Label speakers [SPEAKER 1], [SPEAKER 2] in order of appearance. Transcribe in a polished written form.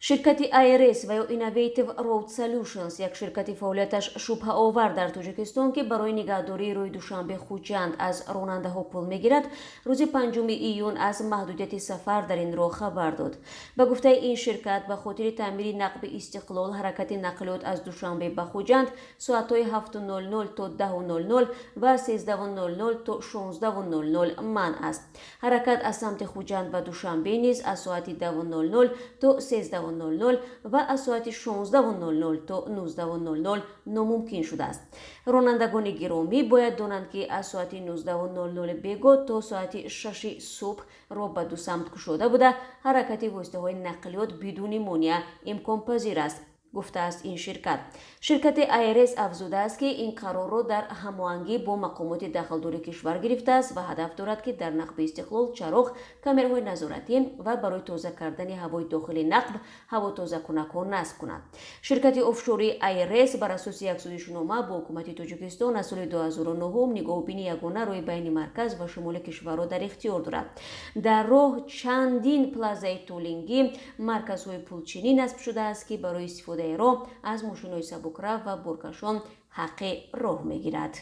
[SPEAKER 1] Ширкати IRS ва ё Innovative Road Solutions як ширкати фаъолияташ шубҳаовар дар Тоҷикистон ки барои нигаҳдории роҳи Душанбе-Хуҷанд аз ронандаҳо пул мегирад, рӯзи 5 июн аз маҳдудияти сафар дар ин роҳ хабар дод. Ба гуфтаи ин ширкат ба хотири таъмини нақби истиқлол ҳаракати нақлиёт аз Душанбе ба Хуҷанд соатҳои 7:00 то 10:00 ва 13:00 то 16:00 манъ аст. ҳаракат аз самти Хуҷанд ба Душанбе низ аз соати 10:00 то 13:00 ва аз соати 16:00 то 19:00 номумкин шудааст. ронандагони гиромӣ бояд донанд ки аз соати 19:00 бегоҳ то соати 6 субҳ роҳ ба ду самт кушода буда, ҳаракати воситаҳои нақлиёт бидуни монеа имконпазир аст, гуфтааст ин ширкат. Ширкати IRS афзудааст ки ин қарорро дар ҳамоҳангӣ бо мақомоти дахлдори кишвар гирифтааст ва ҳадаф дорад ки дар нақби истиқлол чароғ, камераҳои назоратӣ ва барои тоза кардани ҳавои дохили нақб ҳавотозакунакҳо насб кунад. Ширкати офшории IRS бар асоси як сӯзишнома бо ҳукумати Тоҷикистон аз соли 2009 нигоҳубини ягона роҳи байни марказ ва шимоли кишварро дар ихтиёр дорад. Дар роҳ чандин плазаи толингӣ марказҳои пулчинӣ насб шудааст ки барои истифодаи роҳ аз мошинҳои сабукрав ва боркашон ҳаққи роҳ мегирад.